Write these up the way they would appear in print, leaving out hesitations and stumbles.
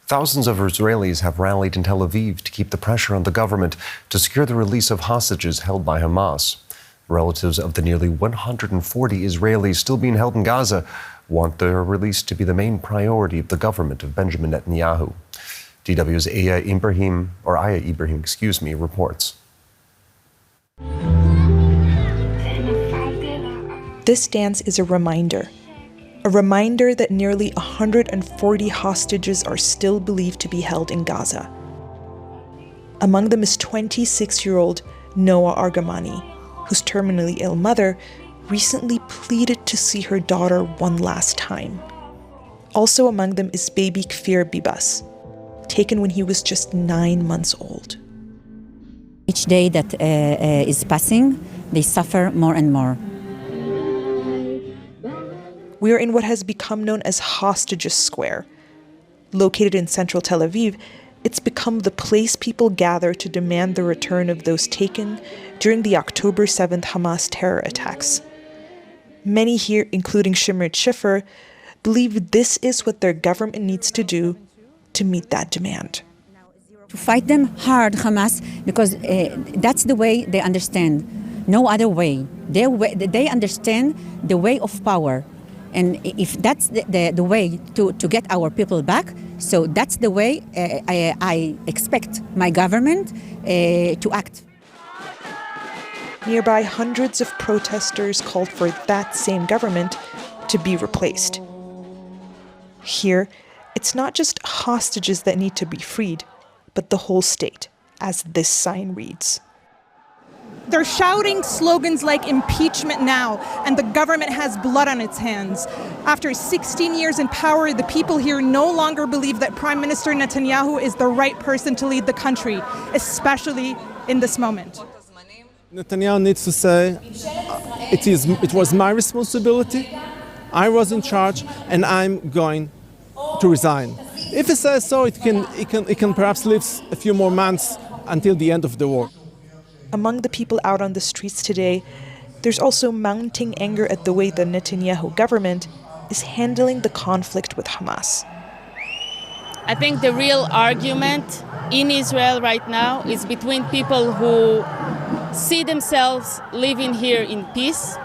Thousands of Israelis have rallied in Tel Aviv to keep the pressure on the government to secure the release of hostages held by Hamas. Relatives of the nearly 140 Israelis still being held in Gaza want their release to be the main priority of the government of Benjamin Netanyahu. DW's Aya Ibrahim reports. This dance is a reminder that nearly 140 hostages are still believed to be held in Gaza. Among them is 26-year-old Noah Argamani, whose terminally ill mother recently pleaded to see her daughter one last time. Also among them is baby Kfir Bibas, taken when he was just 9 months old. Each day that is passing, they suffer more and more. We are in what has become known as Hostages Square. Located in central Tel Aviv, it's become the place people gather to demand the return of those taken during the October 7th Hamas terror attacks. Many here, including Shimrit Schiffer, believe this is what their government needs to do to meet that demand. To fight them hard, Hamas, because that's the way they understand. No other way. They understand the way of power. And if that's the way to get our people back, so that's the way I expect my government to act. Nearby, hundreds of protesters called for that same government to be replaced. Here, it's not just hostages that need to be freed, but the whole state, as this sign reads. They're shouting slogans like impeachment now, and the government has blood on its hands. After 16 years in power, the people here no longer believe that Prime Minister Netanyahu is the right person to lead the country, especially in this moment. Netanyahu needs to say, it was my responsibility, I was in charge, and I'm going to resign. If he says so, it can perhaps live a few more months until the end of the war. Among the people out on the streets today, there's also mounting anger at the way the Netanyahu government is handling the conflict with Hamas. I think the real argument in Israel right now is between people who see themselves living here in peace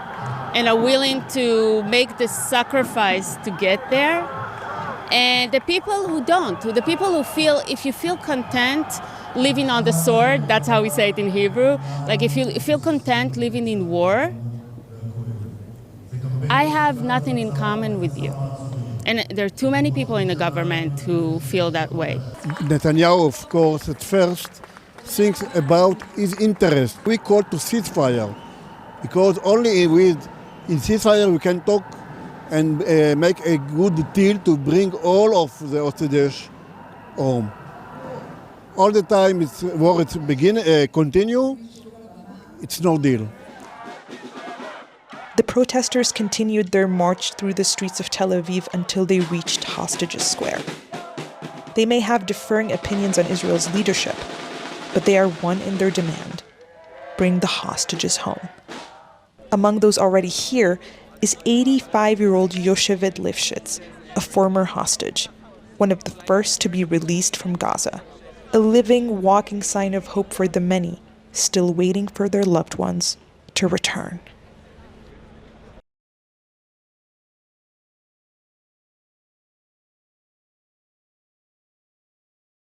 and are willing to make the sacrifice to get there, and the people who don't, the people who feel, if you feel content living on the sword, that's how we say it in Hebrew, like if you feel content living in war, I have nothing in common with you. And there are too many people in the government who feel that way. Netanyahu, of course, at first thinks about his interest. We call to ceasefire, because only in ceasefire we can talk and make a good deal to bring all of the hostages home. All the time war continue, it's no deal. The protesters continued their march through the streets of Tel Aviv until they reached Hostages Square. They may have differing opinions on Israel's leadership, but they are one in their demand: bring the hostages home. Among those already here is 85-year-old Yocheved Lifshitz, a former hostage, one of the first to be released from Gaza. A living, walking sign of hope for the many still waiting for their loved ones to return.